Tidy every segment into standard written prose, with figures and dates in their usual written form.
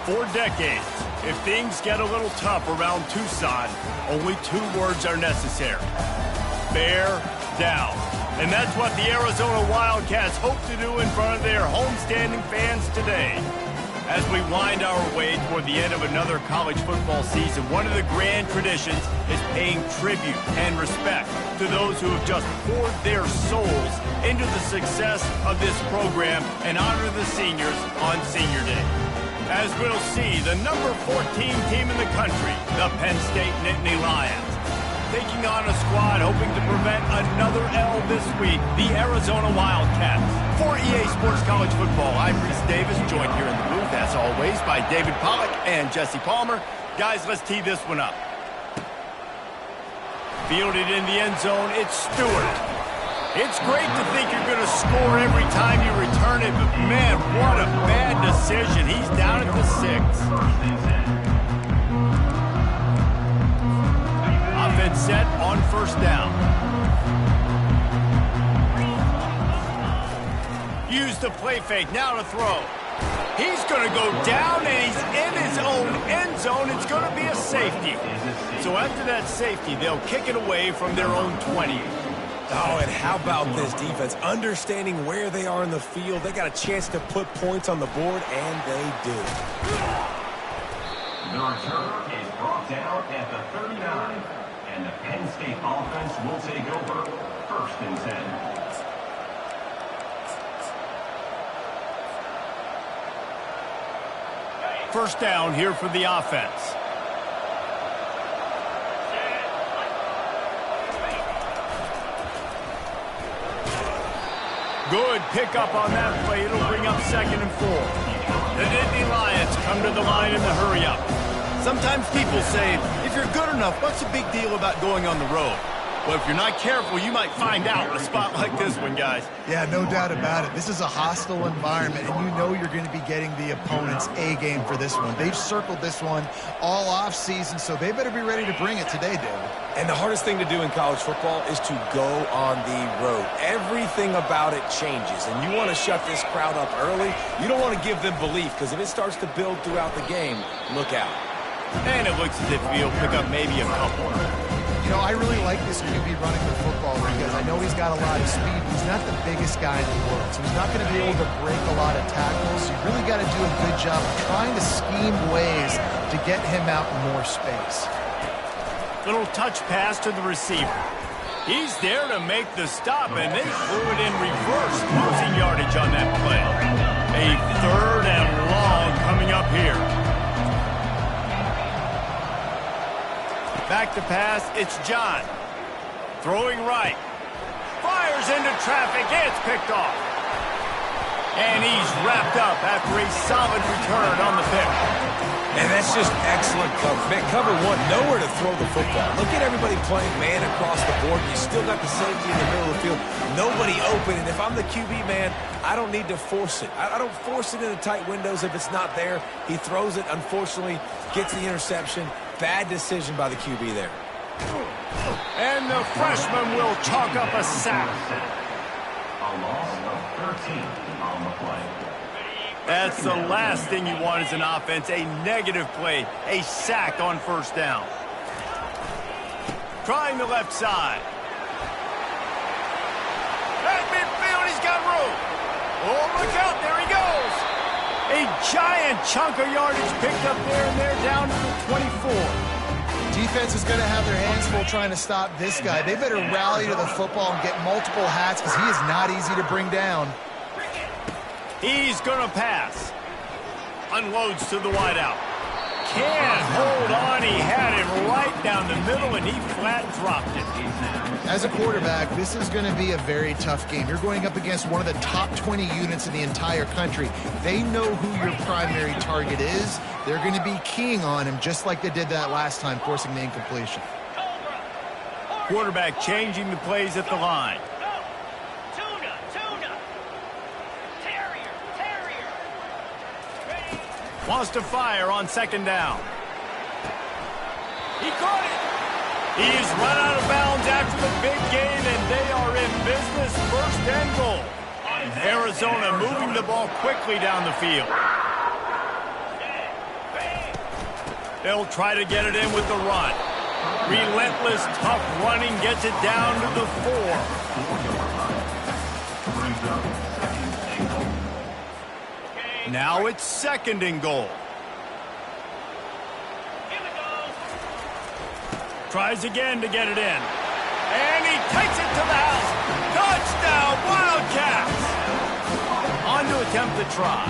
For decades, if things get a little tough around Tucson, only 2 words are necessary. Bear down. And that's what the Arizona Wildcats hope to do in front of their homestanding fans today. As we wind our way toward the end of another college football season, one of the grand traditions is paying tribute and respect to those who have just poured their souls into the success of this program and honor the seniors on Senior Day. As we'll see, the number 14 team in the country, the Penn State Nittany Lions, taking on a squad hoping to prevent another L this week, the Arizona Wildcats. For EA Sports College Football, I'm Reese Davis, joined here in the booth, as always, by David Pollack and Jesse Palmer. Guys, let's tee this one up. Fielded in the end zone, it's Stewart. It's great to think you're going to score every time you return it, but man, what a bad decision. He's down at the 6. Offense set on first down. Use the play fake, now to throw. He's going to go down, and he's in his own end zone. It's going to be a safety. So after that safety, they'll kick it away from their own 20. Oh, and how about this defense? Understanding where they are in the field. They got a chance to put points on the board, and they do. The return is brought down at the 39. And the Penn State offense will take over 1st and 10. First down here for the offense. Good pickup on that play. It'll bring up 2nd and 4. The Nittany Lions come to the line in the hurry-up. Sometimes people say, if you're good enough, what's the big deal about going on the road? Well, if you're not careful, you might find out in a spot like this one, guys. Yeah, no doubt about it. This is a hostile environment, and you know you're going to be getting the opponent's A-game for this one. They've circled this one all off-season, so they better be ready to bring it today, David. And the hardest thing to do in college football is to go on the road. Everything about it changes, and you want to shut this crowd up early. You don't want to give them belief, because if it starts to build throughout the game, look out. And it looks as if he'll pick up maybe a couple. You know, I really like this QB running the football because I know he's got a lot of speed. He's not the biggest guy in the world, so he's not going to be able to break a lot of tackles. You really got to do a good job of trying to scheme ways to get him out in more space. Little touch pass to the receiver. He's there to make the stop, and they threw it in reverse, losing yardage on that play. A 3rd and long coming up here. Back to pass, it's John. Throwing right. Fires into traffic, it's picked off. And he's wrapped up after a solid return on the pick. And that's just excellent cover. Man, cover 1, nowhere to throw the football. Look at everybody playing man across the board. You still got the safety in the middle of the field. Nobody open, and if I'm the QB, man, I don't need to force it. I don't force it into tight windows if it's not there. He throws it, unfortunately, gets the interception. Bad decision by the QB there. And the freshman will chalk up a sack. A loss of 13 on the play. That's the last thing you want as an offense, a negative play, a sack on first down. Trying the left side. At midfield, he's got room. Oh, look out, there he goes. A giant chunk of yardage picked up there, and they're down to the 24. Defense is going to have their hands full trying to stop this guy. They better rally to the football and get multiple hats because he is not easy to bring down. He's going to pass. Unloads to the wideout. Can't hold on. He had it right down the middle, and he flat dropped it. As a quarterback, this is going to be a very tough game. You're going up against one of the top 20 units in the entire country. They know who your primary target is. They're going to be keying on him just like they did that last time, forcing the incompletion. Quarterback changing the plays at the line. Wants to fire on 2nd down. He caught it. He's run out of bounds after the big game, and they are in business, 1st and goal. Arizona moving the ball quickly down the field. They'll try to get it in with the run. Relentless, tough running gets it down to the 4. Now it's 2nd and goal. Tries again to get it in. And he takes it to the house. Touchdown, Wildcats! On to attempt the try.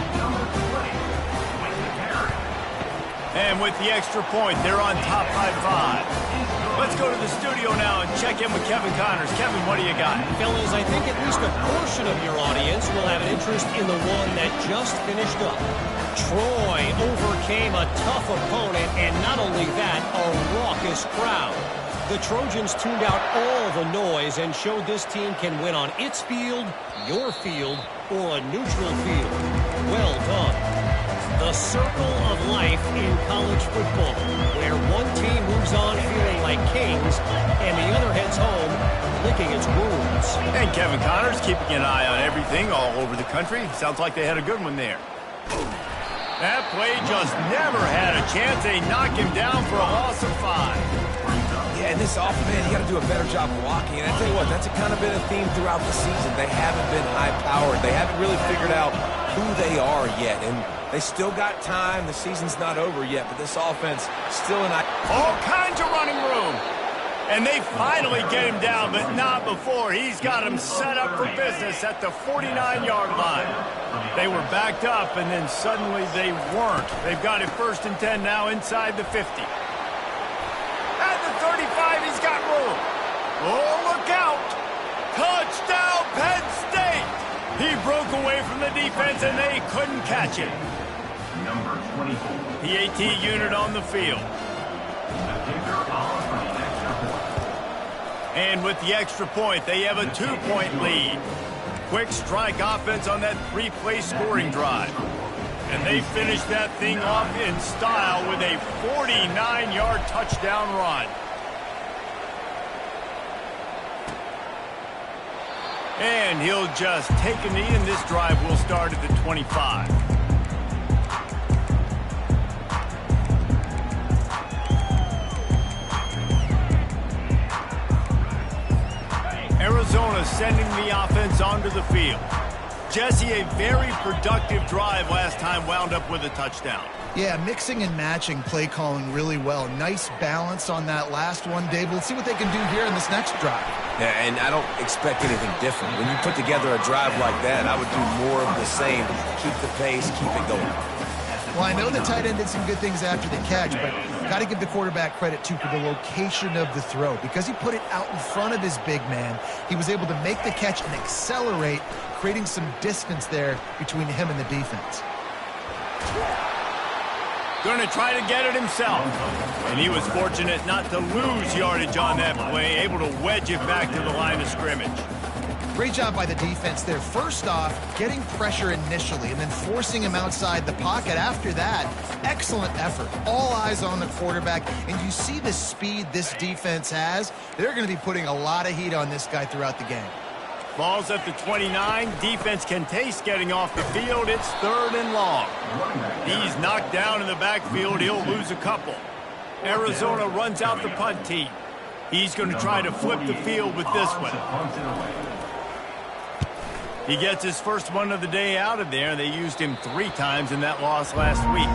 And with the extra point, they're on top by 5. Let's go to the studio now and check in with Kevin Connors. Kevin, what do you got? Fellas, I think at least a portion of your audience will have an interest in the one that just finished up. Troy overcame a tough opponent, and not only that, a raucous crowd. The Trojans tuned out all the noise and showed this team can win on its field, your field, or a neutral field. Well done. The circle of life in college football, where one team moves on feeling like kings, and the other heads home licking its wounds. And Kevin Connors keeping an eye on everything all over the country. Sounds like they had a good one there. That play just never had a chance. They knock him down for a loss of 5. Yeah, and this offense, man, you got to do a better job blocking. And I tell you what, that's kind of been a theme throughout the season. They haven't been high-powered. They haven't really figured out who they are yet. And they still got time. The season's not over yet, but this offense still in all kinds of running room. And they finally get him down, but not before. He's got him set up for business at the 49-yard line. They were backed up, and then suddenly they weren't. They've got it 1st and 10 now inside the 50. At the 35, he's got room. Oh, look out. Touchdown, Penn State. He broke away from the defense, and they couldn't catch him. Number 24. PAT unit on the field. And with the extra point, they have a 2-point lead. Quick strike offense on that 3-play scoring drive. And they finish that thing off in style with a 49-yard touchdown run. And he'll just take a knee, and this drive will start at the 25. Arizona sending the offense onto the field. Jesse, a very productive drive last time, wound up with a touchdown. Yeah, mixing and matching play calling really well. Nice balance on that last one, Dave. Let's see what they can do here in this next drive. Yeah, and I don't expect anything different. When you put together a drive like that, I would do more of the same. Keep the pace, keep it going. Well, I know the tight end did some good things after the catch, but got to give the quarterback credit, too, for the location of the throw. Because he put it out in front of his big man, he was able to make the catch and accelerate, creating some distance there between him and the defense. Going to try to get it himself. And he was fortunate not to lose yardage on that play, able to wedge it back to the line of scrimmage. Great job by the defense there. First off, getting pressure initially and then forcing him outside the pocket after that. Excellent effort. All eyes on the quarterback. And you see the speed this defense has. They're going to be putting a lot of heat on this guy throughout the game. Ball's at the 29. Defense can taste getting off the field. It's 3rd and long. He's knocked down in the backfield. He'll lose a couple. Arizona runs out the punt team. He's going to try to flip the field with this one. He gets his first one of the day out of there. They used him 3 times in that loss last week.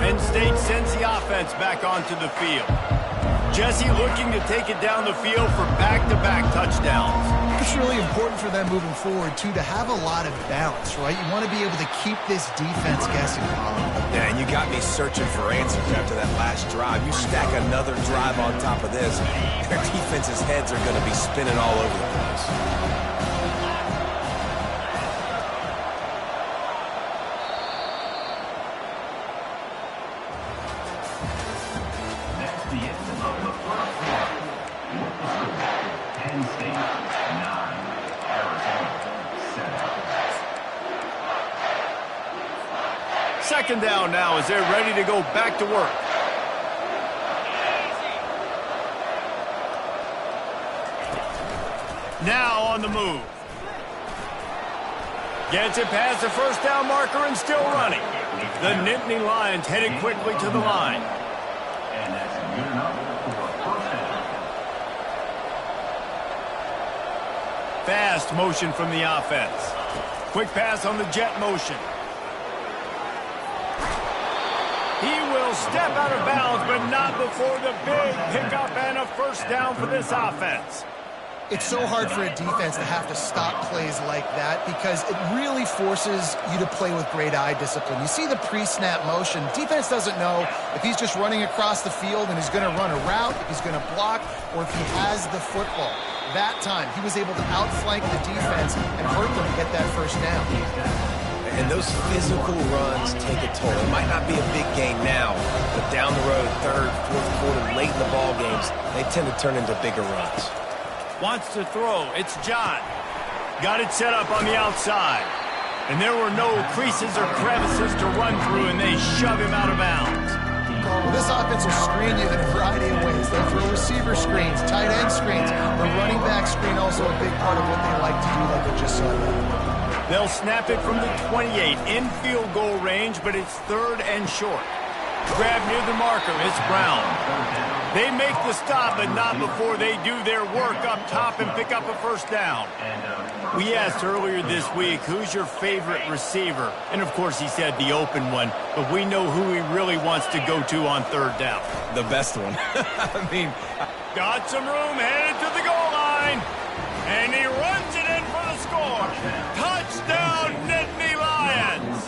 Penn State sends the offense back onto the field. Jesse looking to take it down the field for back-to-back touchdowns. It's really important for them moving forward, too, to have a lot of balance, right? You want to be able to keep this defense guessing, Colin. Yeah, and you got me searching for answers after that last drive. You stack another drive on top of this, their defense's heads are going to be spinning all over the place. Penn State 9, Arizona 7. Second down now as they're ready to go back to work. Now on the move. Gets it past the first down marker and still running. The Nittany Lions headed quickly to the line. And that's good enough for a first down. Fast motion from the offense. Quick pass on the jet motion. He will step out of bounds, but not before the big pickup and a first down for this offense. It's so hard for a defense to have to stop plays like that because it really forces you to play with great eye discipline. You see the pre-snap motion. Defense doesn't know if he's just running across the field and he's going to run a route, if he's going to block, or if he has the football. That time, he was able to outflank the defense and hurt them to get that first down. And those physical runs take a toll. It might not be a big game now, but down the road, third, fourth quarter, late in the ball games, they tend to turn into bigger runs. Wants to throw. It's John. Got it set up on the outside. And there were no creases or crevices to run through, and they shove him out of bounds. Well, this offense will screen you in a variety of ways. They'll throw receiver screens, tight end screens. The running back screen also a big part of what they like to do, like I just saw there. They'll snap it from the 28 in field goal range, but it's third and short. Grab near the marker. It's Brown. They make the stop, but not before they do their work up top and pick up a first down. We asked earlier this week, who's your favorite receiver? And, of course, he said the open one, but we know who he really wants to go to on third down. The best one. I mean, got some room, headed to the goal line, and he runs it in for the score. Touchdown, Nittany Lions!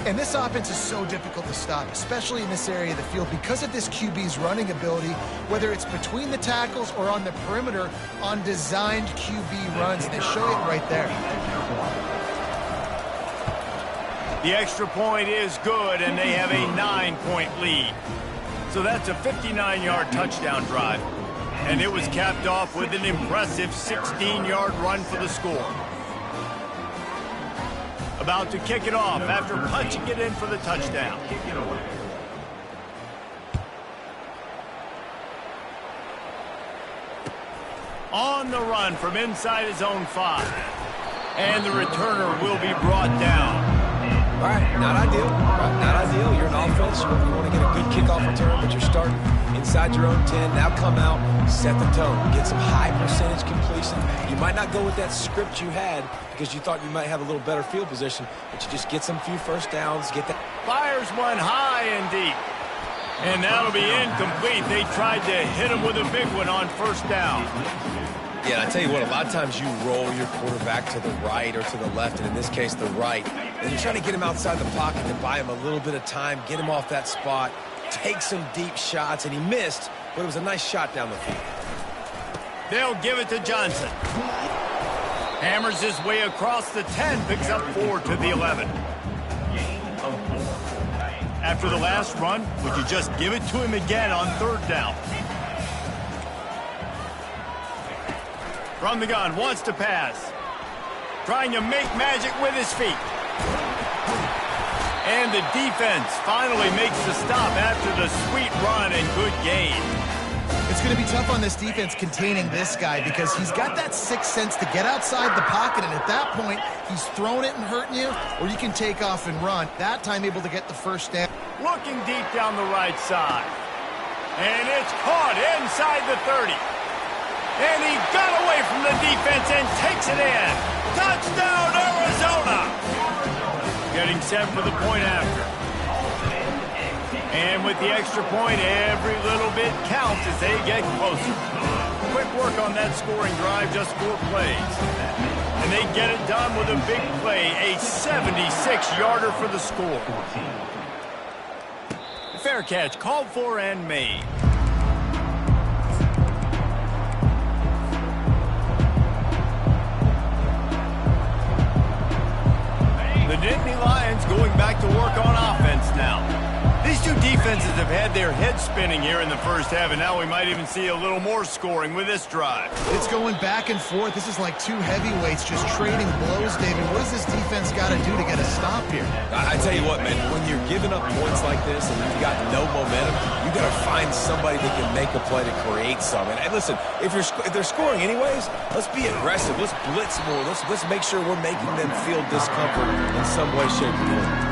And this offense is so difficult to stop, especially in this area of the field, because of this QB's running ability, whether it's between the tackles or on the perimeter on designed QB runs. They show it right there. The extra point is good, and they have a 9-point lead. So that's a 59-yard touchdown drive. And it was capped off with an impressive 16-yard run for the score. About to kick it off after punching it in for the touchdown. On the run from inside his own 5. And the returner will be brought down. all right, not ideal. Not ideal. You're an offense. You want to get a good kickoff return, but you're starting inside your own 10. Now come out, set the tone. Get some high percentage completion. You might not go with that script you had because you thought you might have a little better field position, but you just get some few first downs, get that. Fires one high and deep. And that'll be incomplete. They tried to hit him with a big one on first down. Yeah, and I tell you what, a lot of times you roll your quarterback to the right or to the left, and in this case, the right. And you're trying to get him outside the pocket to buy him a little bit of time, get him off that spot, take some deep shots, and he missed, but it was a nice shot down the field. They'll give it to Johnson. Hammers his way across the 10, picks up 4 to the 11. After the last run, would you just give it to him again on third down? From the gun, wants to pass. Trying to make magic with his feet. And the defense finally makes the stop after the sweet run and good gain. It's going to be tough on this defense containing this guy because he's got that sixth sense to get outside the pocket, and at that point, he's throwing it and hurting you, or you can take off and run. That time able to get the first down. Looking deep down the right side. And it's caught inside the 30. And he got away from the defense and takes it in. Touchdown, Arizona! Getting set for the point after. And with the extra point, every little bit counts as they get closer. Quick work on that scoring drive, just 4 plays. And they get it done with a big play, a 76-yarder for the score. Fair catch, called for and made. The Nittany Lions going back to work on offense now. These two defenses have had their heads spinning here in the first half, and now we might even see a little more scoring with this drive. It's going back and forth. This is like two heavyweights just trading blows, David. What does this defense got to do to get a stop here? I tell you what, man, when you're giving up points like this and you've got no momentum, you got to find somebody that can make a play to create something. And listen, if they're scoring anyways, let's be aggressive. Let's blitz more. Let's make sure we're making them feel discomfort in some way, shape, or form.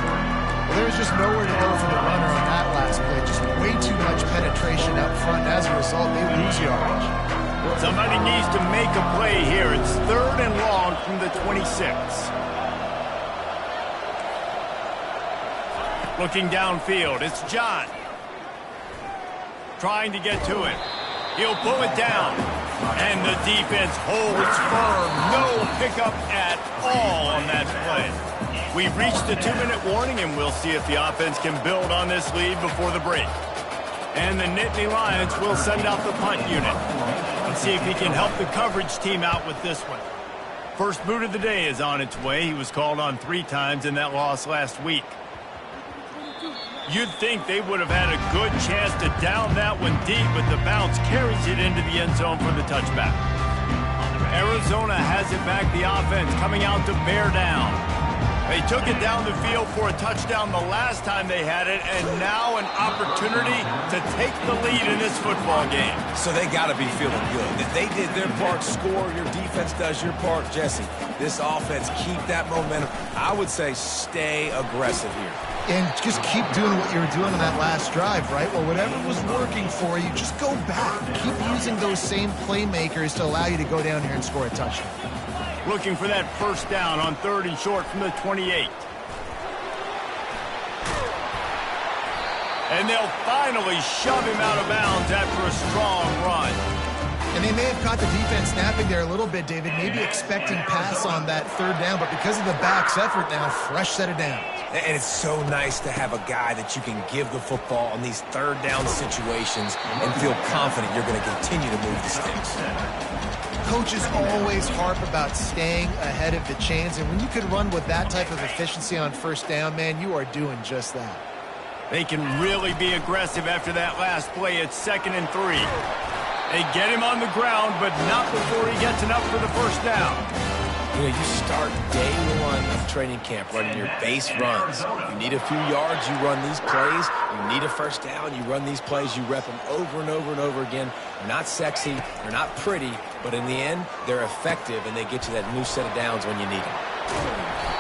Well, there was just nowhere to go for the runner on that last play. Just way too much penetration up front. As a result, they lose yardage. Somebody needs to make a play here. It's 3rd and long from the 26. Looking downfield, it's John. Trying to get to it. He'll pull it down. And the defense holds firm. No pickup at all on that play. We've reached the 2-minute warning, and we'll see if the offense can build on this lead before the break. And the Nittany Lions will send out the punt unit. Let's see if he can help the coverage team out with this one. First boot of the day is on its way. He was called on 3 times in that loss last week. You'd think they would have had a good chance to down that one deep, but the bounce carries it into the end zone for the touchback. Arizona has it back, the offense coming out to bear down. They took it down the field for a touchdown the last time they had it, and now an opportunity to take the lead in this football game. So they got to be feeling good. They did their part, score, your defense does your part. Jesse, this offense, keep that momentum. I would say stay aggressive here. And just keep doing what you were doing on that last drive, right? Well, whatever was working for you, just go back. Keep using those same playmakers to allow you to go down here and score a touchdown. Looking for that first down on 3rd and short from the 28. And they'll finally shove him out of bounds after a strong run. And they may have caught the defense napping there a little bit, David, maybe expecting pass on that 3rd down, but because of the back's effort now, fresh set of downs. And it's so nice to have a guy that you can give the football on these 3rd down situations and feel confident you're going to continue to move the sticks. Coaches always harp about staying ahead of the chains, and when you can run with that type of efficiency on 1st down, man, you are doing just that. They can really be aggressive after that last play. It's 2nd and 3. They get him on the ground, but not before he gets enough for the first down. You know, you start day 1 of training camp running your base runs. You need a few yards, you run these plays. You need a first down, you run these plays. You rep them over and over and over again. They're not sexy, they're not pretty, but in the end, they're effective, and they get you that new set of downs when you need them.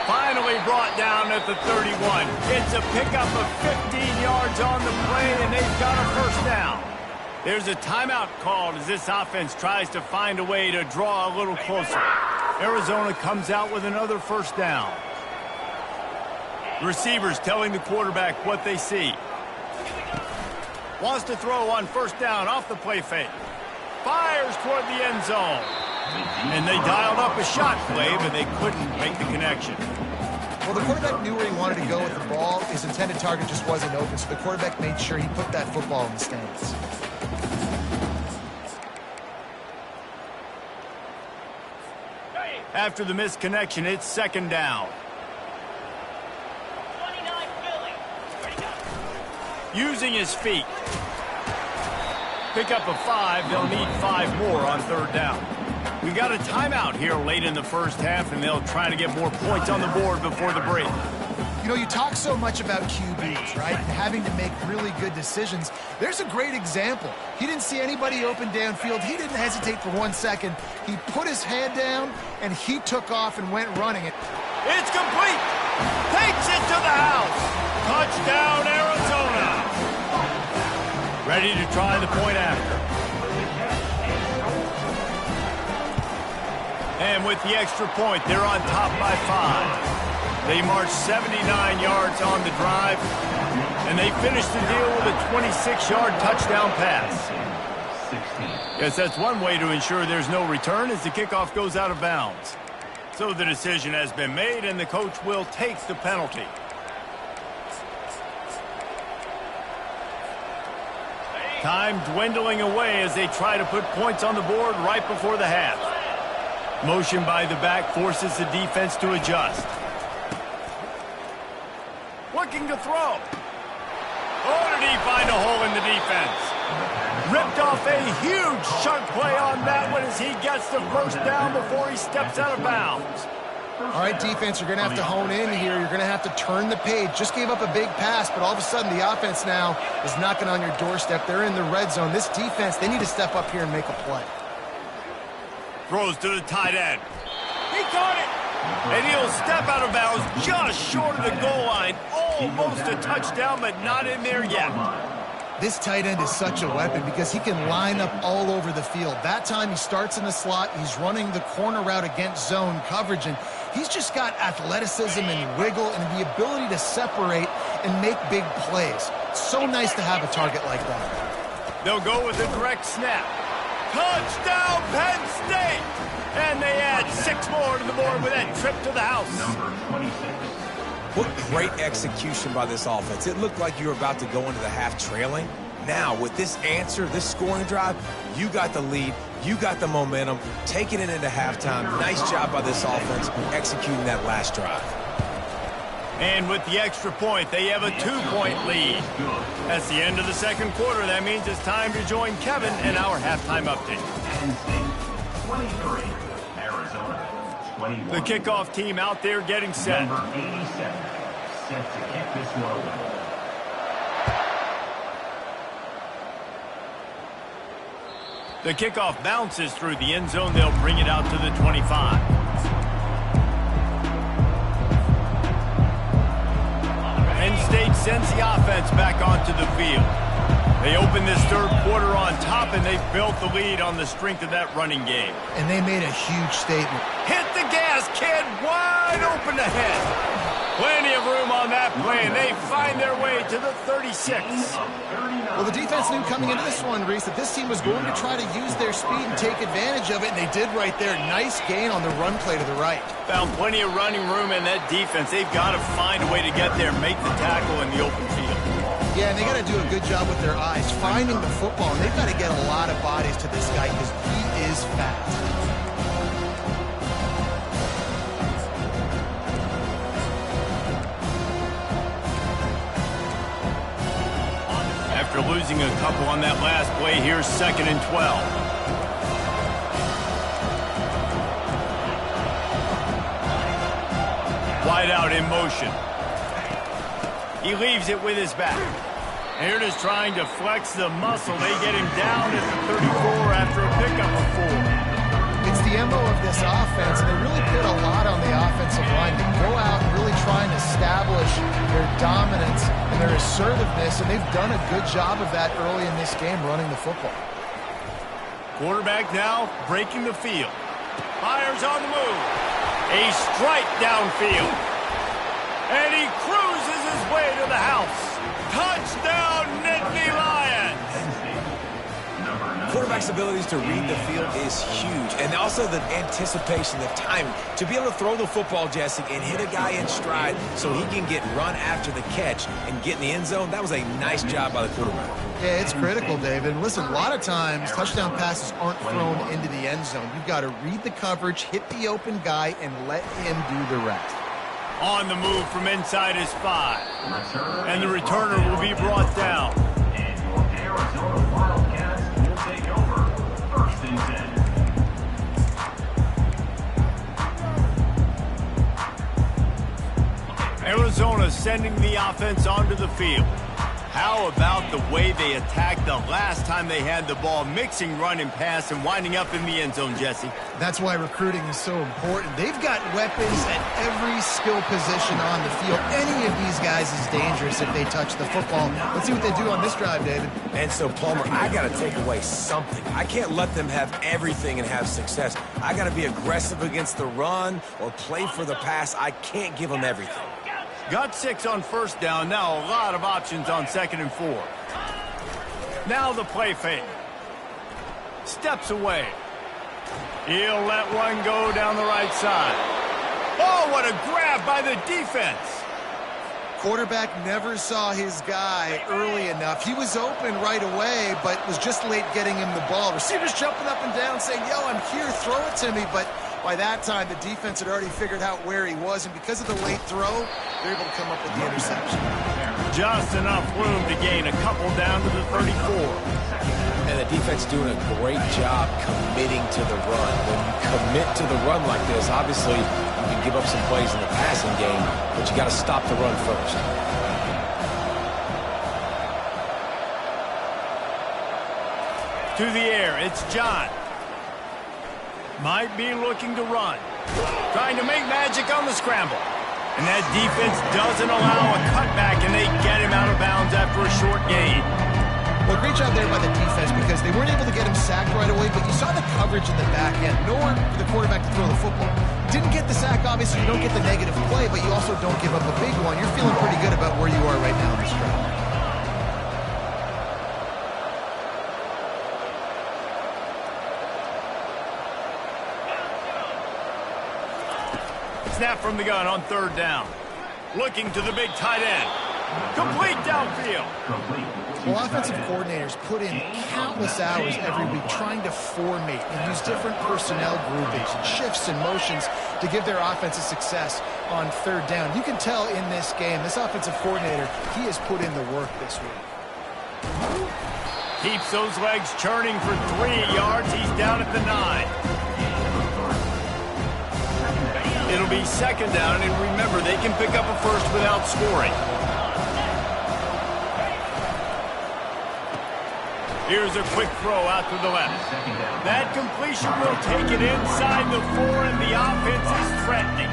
Finally brought down at the 31. It's a pickup of 15 yards on the play, and they've got a first down. There's a timeout called as this offense tries to find a way to draw a little closer. Arizona comes out with another first down. Receivers telling the quarterback what they see. Wants to throw on 1st down off the play fake. Fires toward the end zone. And they dialed up a shot play, but they couldn't make the connection. Well, the quarterback knew where he wanted to go with the ball. His intended target just wasn't open, so the quarterback made sure he put that football in the stands. After the missed connection, it's 2nd down. Using his feet. Pick up a 5. They'll need 5 more on 3rd down. We've got a timeout here late in the first half, and they'll try to get more points on the board before the break. You know, you talk so much about QBs, right? And having to make really good decisions. There's a great example. He didn't see anybody open downfield. He didn't hesitate for 1 second. He put his head down, and he took off and went running it. It's complete. Takes it to the house. Touchdown, Arizona. Ready to try the point after. And with the extra point, they're on top by 5. They marched 79 yards on the drive, and they finished the deal with a 26-yard touchdown pass. Yes, that's one way to ensure there's no return as the kickoff goes out of bounds. So the decision has been made, and the coach will take the penalty. Time dwindling away as they try to put points on the board right before the half. Motion by the back forces the defense to adjust. Looking to throw. Oh, did he find a hole in the defense? Ripped off a huge sharp play on that one as he gets the first down before he steps out of bounds. All right, defense, you're going to have to hone in here. You're going to have to turn the page. Just gave up a big pass, but all of a sudden the offense now is knocking on your doorstep. They're in the red zone. This defense, they need to step up here and make a play. Throws to the tight end. He caught it. And he'll step out of bounds just short of the goal line. Almost a touchdown, but not in there yet. This tight end is such a weapon because he can line up all over the field. That time he starts in the slot. He's running the corner route against zone coverage, and he's just got athleticism and wiggle and the ability to separate and make big plays. It's so nice to have a target like that. They'll go with a direct snap. Touchdown, Penn State! And they add 6 more to the board with that trip to the house. Number 26. What great execution by this offense. It looked like you were about to go into the half trailing. Now, with this answer, this scoring drive, you got the lead, you got the momentum, taking it into halftime. Nice job by this offense executing that last drive. And with the extra point, they have a 2-point lead. That's the end of the second quarter. That means it's time to join Kevin in our halftime update. Penn State, 23. Arizona, 21. The kickoff team out there getting set. Number 87, set to kick this one away. The kickoff bounces through the end zone. They'll bring it out to the 25. Penn State sends the offense back onto the field. They open this third quarter on top, and they've built the lead on the strength of that running game. And they made a huge statement. Hit the gas, kid! Wide open ahead. Plenty of room on that play, and they find their way to the 36. Well, the defense knew coming into this one, Reese, that this team was going to try to use their speed and take advantage of it, and they did right there. Nice gain on the run play to the right. Found plenty of running room in that defense. They've got to find a way to get there, make the tackle in the open field. Yeah, and they got to do a good job with their eyes, finding the football, and they've got to get a lot of bodies to this guy because he is fast. After losing a couple on that last play, here's 2nd and 12. Wide out in motion. He leaves it with his back. Here it is trying to flex the muscle. They get him down at the 34 after a pickup of 4. It's the MO of this offense, and they really put a lot on the offensive line to go out and really try and establish their dominance and their assertiveness, and they've done a good job of that early in this game running the football. Quarterback now breaking the field. Fires on the move. A strike downfield. And he cruises his way to the house. Touchdown, Nittany Lions! Quarterback's abilities to read the field is huge, and also the anticipation, the timing. To be able to throw the football, Jesse, and hit a guy in stride so he can get run after the catch and get in the end zone, that was a nice job by the quarterback. Yeah, it's critical, David. And listen, a lot of times touchdown passes aren't thrown into the end zone. You've got to read the coverage, hit the open guy, and let him do the rest. On the move from inside his 5. And the returner will be brought down. And your Arizona Wildcats will take over 1st and 10. Arizona sending the offense onto the field. How about the way they attacked the last time they had the ball, mixing run and pass and winding up in the end zone, Jesse? That's why recruiting is so important. They've got weapons at every skill position on the field. Any of these guys is dangerous if they touch the football. Let's see what they do on this drive, David. And so, Palmer, I got to take away something. I can't let them have everything and have success. I got to be aggressive against the run or play for the pass. I can't give them everything. Got 6 on 1st down. Now a lot of options on 2nd and 4. Now the play fake. Steps away. He'll let one go down the right side. Oh, what a grab by the defense. Quarterback never saw his guy early enough. He was open right away, but was just late getting him the ball. Receivers jumping up and down saying, yo, I'm here, throw it to me. But By that time, the defense had already figured out where he was, and because of the late throw, they're able to come up with the interception. Just enough room to gain a couple down to the 34. And the defense doing a great job committing to the run. When you commit to the run like this, obviously you can give up some plays in the passing game, but you got to stop the run first. To the air, it's John. Might be looking to run. Trying to make magic on the scramble. And that defense doesn't allow a cutback, and they get him out of bounds after a short gain. Well, great job there by the defense because they weren't able to get him sacked right away, but you saw the coverage in the back end. Nowhere for the quarterback to throw the football. Didn't get the sack, obviously. You don't get the negative play, but you also don't give up a big one. You're feeling pretty good about where you are right now in this drive. Snap from the gun on third down. Looking to the big tight end. Complete downfield. Well, offensive coordinators put in countless hours every week trying to formate and use different personnel groupings and shifts and motions to give their offensive success on third down. You can tell in this game, this offensive coordinator, he has put in the work this week. Keeps those legs churning for 3 yards. He's down at the 9. It'll be second down, and remember, they can pick up a first without scoring. Here's a quick throw out to the left. That completion will take it inside the 4, and the offense is threatening.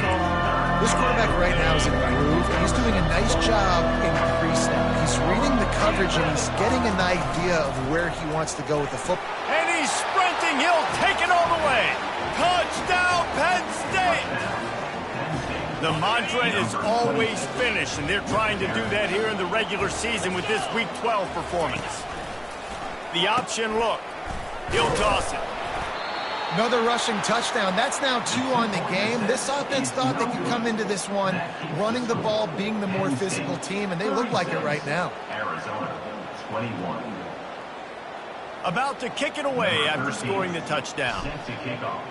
This quarterback right now is in a groove, and he's doing a nice job in pre-snap. He's reading the coverage, and he's getting an idea of where he wants to go with the football. And he's sprinting. He'll take it all the way. Touchdown, Penn State! The mantra is always finish, and they're trying to do that here in the regular season with this Week 12 performance. The option look. He'll toss it. Another rushing touchdown. That's now 2 on the game. This offense thought they could come into this one running the ball, being the more physical team, and they look like it right now. Arizona, 21. About to kick it away after scoring the touchdown. Set to kick off.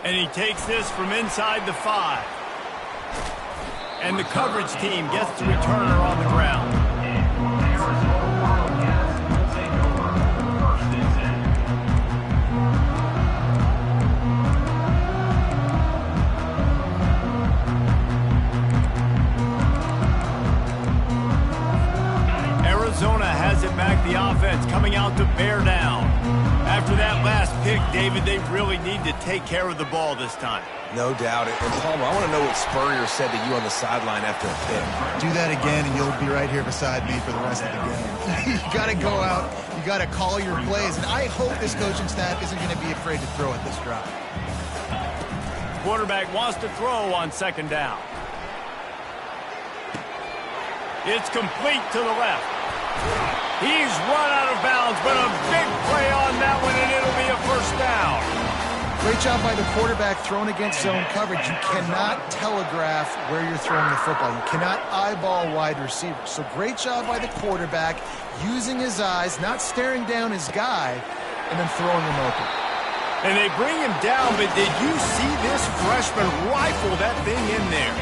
And he takes this from inside the 5. And the coverage team gets the returner on the ground. Arizona Wildcats will take over. First and 10. Arizona has it back, the offense coming out to bear down. After that last pick, David, they really need to take care of the ball this time. No doubt. And Palmer, I want to know what Spurrier said to you on the sideline after a pick. Do that again, and you'll be right here beside me for the rest of the game. You got to go out. You got to call your plays, and I hope this coaching staff isn't going to be afraid to throw at this drive. Quarterback wants to throw on second down. It's complete to the left. He's run out of bounds, but a big play on that one, and it'll be a first down. Great job by the quarterback throwing against zone coverage. You cannot telegraph where you're throwing the football. You cannot eyeball wide receivers. So great job by the quarterback using his eyes, not staring down his guy, and then throwing him open. And they bring him down, but did you see this freshman rifle that thing in there?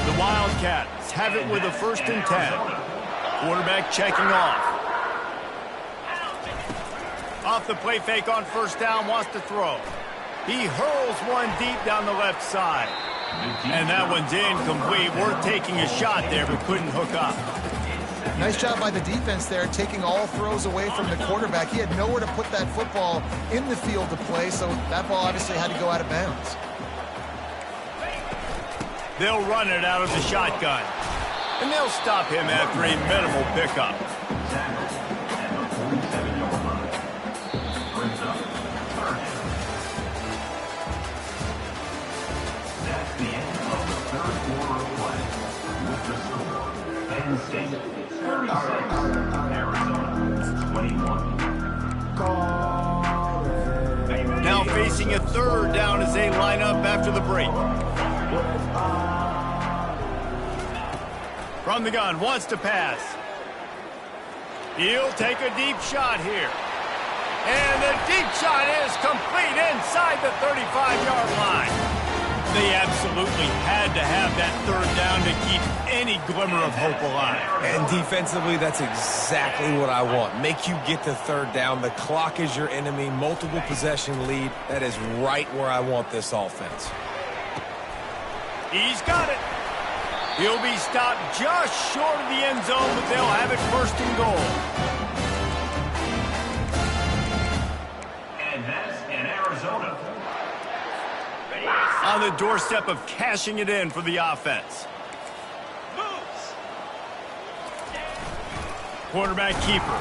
The Wildcats have it with a first and 10. Quarterback checking off. Off the play fake on first down, wants to throw. He hurls one deep down the left side. And that one's incomplete. Worth taking a shot there, but couldn't hook up. Nice job by the defense there, taking all throws away from the quarterback. He had nowhere to put that football in the field to play, so that ball obviously had to go out of bounds. They'll run it out of the shotgun. And they'll stop him after a minimal pickup. Tackled at the 47-yard line. Brings up third. That's the end of the third quarter of play. With the score, Penn State 36, Arizona 21. Now facing a third down as they line up after the break. From the gun, wants to pass. He'll take a deep shot here. And the deep shot is complete inside the 35-yard line. They absolutely had to have that third down to keep any glimmer of hope alive. And defensively, that's exactly what I want. Make you get the third down. The clock is your enemy. Multiple possession lead. That is right where I want this offense. He's got it. He'll be stopped just short of the end zone, but they'll have it first and goal. And that's in Arizona. On the doorstep of cashing it in for the offense. Quarterback keeper.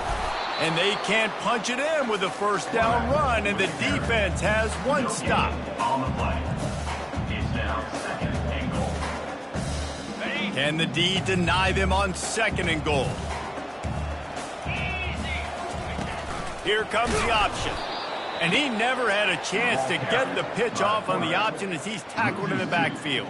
And they can't punch it in with a first down run, and the defense has one stop. On the play. It's now second and goal. Can the D deny them on second and goal? Here comes the option. And he never had a chance to get the pitch off on the option as he's tackled in the backfield.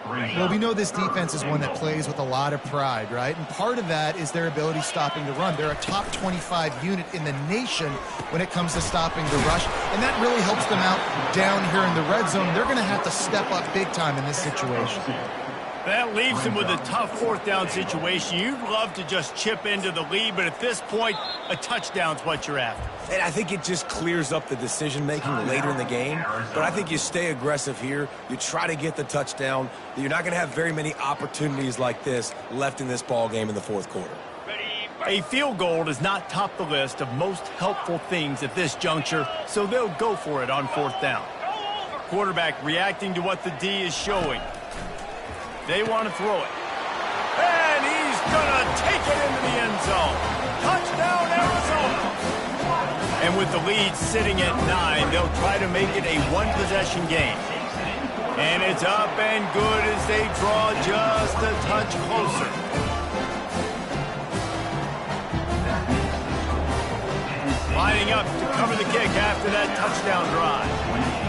Well, we know this defense is one that plays with a lot of pride, right? And part of that is their ability stopping the run. They're a top 25 unit in the nation when it comes to stopping the rush, and that really helps them out down here in the red zone. They're going to have to step up big time in this situation. That leaves them with a tough fourth down situation. You'd love to just chip into the lead, but at this point, a touchdown's what you're after. And I think it just clears up the decision-making later in the game. But I think you stay aggressive here. You try to get the touchdown. You're not going to have very many opportunities like this left in this ball game in the fourth quarter. A field goal does not top the list of most helpful things at this juncture, so they'll go for it on fourth down. Quarterback reacting to what the D is showing. They want to throw it. And he's going to take it into the end zone. Touchdown, Arizona. And with the lead sitting at 9, they'll try to make it a one-possession game. And it's up and good as they draw just a touch closer. Lining up to cover the kick after that touchdown drive.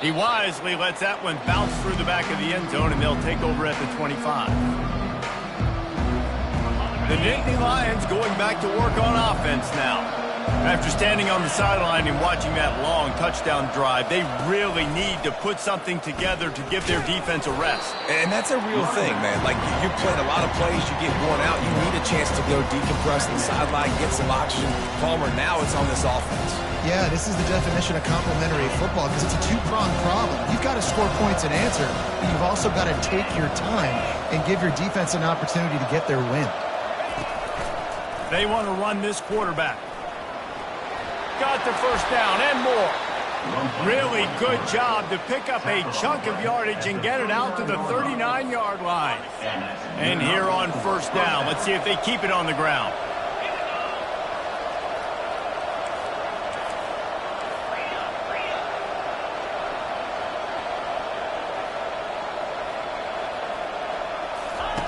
He wisely lets that one bounce through the back of the end zone, and they'll take over at the 25. The Nittany Lions going back to work on offense now. After standing on the sideline and watching that long touchdown drive, they really need to put something together to give their defense a rest. And that's a real thing, man. Like, you've played a lot of plays, you get worn out, you need a chance to go decompress on the sideline, get some oxygen. Palmer, now it's on this offense. Yeah, this is the definition of complementary football because it's a two-pronged problem. You've got to score points and answer, but you've also got to take your time and give your defense an opportunity to get their win. They want to run this quarterback. Got the first down and more. Really good job to pick up a chunk of yardage and get it out to the 39-yard line. And here on first down, let's see if they keep it on the ground.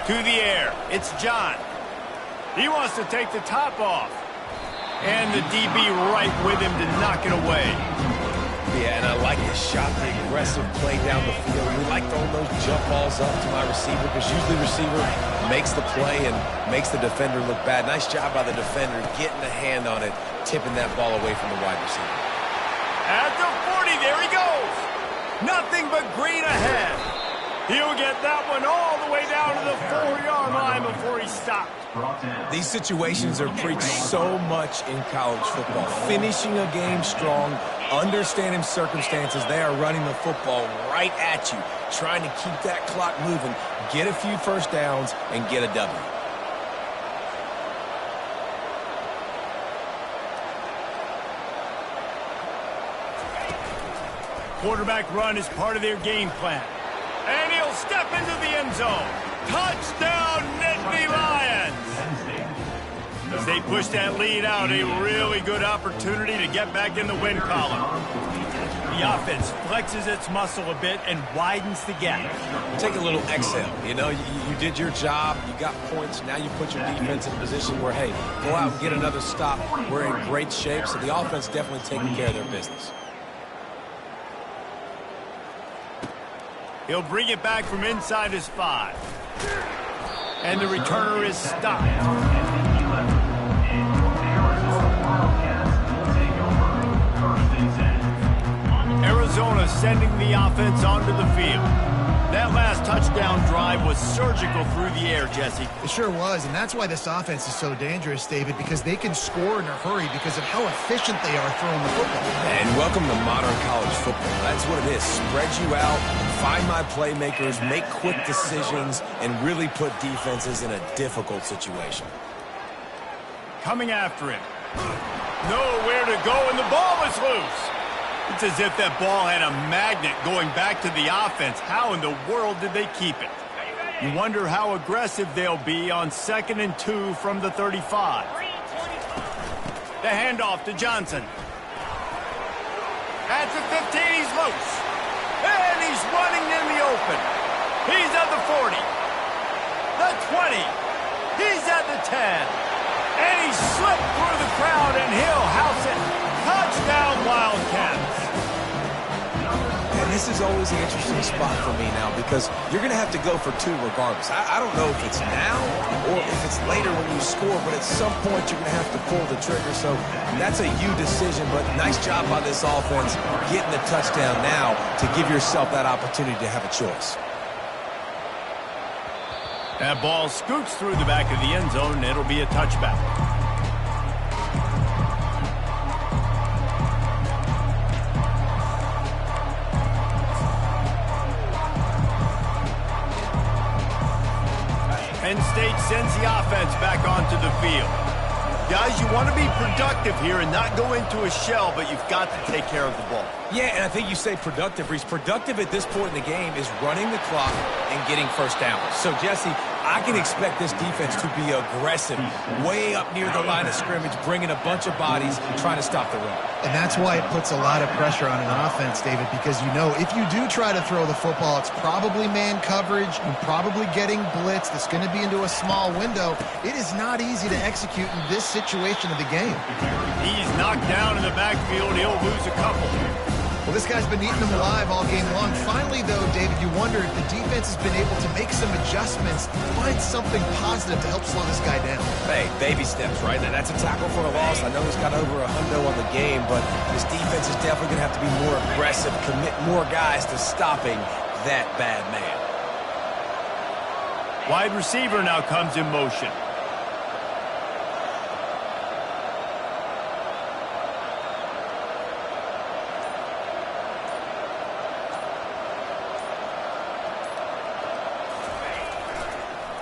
To the air, it's John. He wants to take the top off. And the DB right with him to knock it away. Yeah, and I like the shot, the aggressive play down the field. We like throwing those jump balls up to my receiver because usually the receiver makes the play and makes the defender look bad. Nice job by the defender getting a hand on it, tipping that ball away from the wide receiver. At the 40, there he goes. Nothing but green ahead. He'll get that one all the way down to the 4-yard line before he stopped. These situations are preached so much in college football. Finishing a game strong, understanding circumstances. They are running the football right at you, trying to keep that clock moving, get a few first downs, and get a W. Quarterback run is part of their game plan. And he'll step into the end zone. Touchdown, Nittany Lions! As they push that lead out, a really good opportunity to get back in the win column. The offense flexes its muscle a bit and widens the gap. Take a little exhale. You know, you did your job. You got points. Now you put your defense in a position where, hey, go out and get another stop. We're in great shape, so the offense definitely taking care of their business. He'll bring it back from inside his 5. And the returner is stopped. Arizona sending the offense onto the field. That last touchdown drive was surgical through the air, Jesse. It sure was, and that's why this offense is so dangerous, David, because they can score in a hurry because of how efficient they are throwing the football. And welcome to modern college football. That's what it is. Spread you out, find my playmakers, make quick decisions, and really put defenses in a difficult situation. Coming after him. Nowhere to go, and the ball is loose. It's as if that ball had a magnet going back to the offense. How in the world did they keep it? You wonder how aggressive they'll be on 2nd and 2 from the 35. The handoff to Johnson. At the 15, he's loose. And he's running in the open. He's at the 40. The 20. He's at the 10. And he slipped through the crowd, and he'll house it. Touchdown, Wildcats. And this is always an interesting spot for me now because you're going to have to go for 2 regardless. I don't know if it's now or if it's later when you score, but at some point you're going to have to pull the trigger. So that's a you decision, but nice job by this offense getting the touchdown now to give yourself that opportunity to have a choice. That ball scoots through the back of the end zone, and it'll be a touchback. Penn State sends the offense back onto the field. Guys, you want to be productive here and not go into a shell, but you've got to take care of the ball. Yeah, and I think you say productive, Reese. Productive at this point in the game is running the clock and getting first down. So, Jesse, I can expect this defense to be aggressive, way up near the line of scrimmage, bringing a bunch of bodies, trying to stop the run. And that's why it puts a lot of pressure on an offense, David, because you know if you do try to throw the football, it's probably man coverage, you're probably getting blitzed, it's going to be into a small window. It is not easy to execute in this situation of the game. He's knocked down in the backfield. He'll lose a couple. Well, this guy's been eating them alive all game long. Finally, though, David, you wonder if the defense has been able to make some adjustments, find something positive to help slow this guy down. Hey, baby steps, right? Now, that's a tackle for a loss. I know he's got over a hundo on the game, but this defense is definitely going to have to be more aggressive, commit more guys to stopping that bad man. Wide receiver now comes in motion.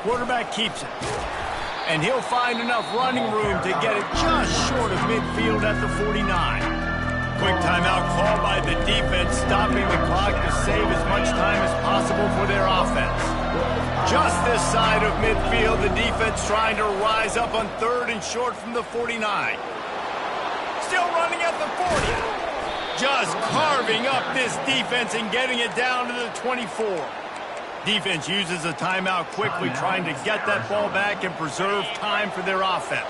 Quarterback keeps it. And he'll find enough running room to get it just short of midfield at the 49. Quick timeout called by the defense, stopping the clock to save as much time as possible for their offense. Just this side of midfield, the defense trying to rise up on 3rd and short from the 49. Still running at the 40. Just carving up this defense and getting it down to the 24. Defense uses a timeout quickly, trying to get that ball back and preserve time for their offense.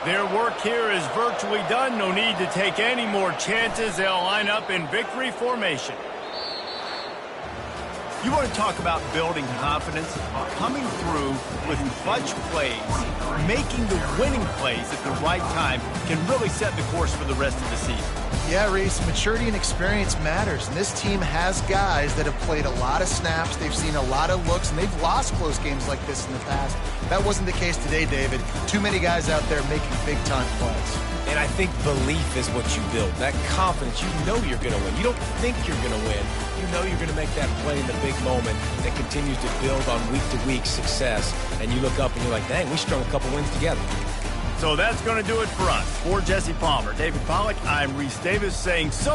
Their work here is virtually done. No need to take any more chances. They'll line up in victory formation. You want to talk about building confidence? Coming through with clutch plays, making the winning plays at the right time can really set the course for the rest of the season. Yeah, Reese, maturity and experience matters. And this team has guys that have played a lot of snaps. They've seen a lot of looks, and they've lost close games like this in the past. That wasn't the case today, David. Too many guys out there making big-time plays. And I think belief is what you build. That confidence, you know you're going to win. You don't think you're going to win. You know you're going to make that play in the big moment that continues to build on week-to-week success. And you look up and you're like, dang, we strung a couple wins together. So that's going to do it for us. For Jesse Palmer, David Pollack, I'm Reese Davis saying so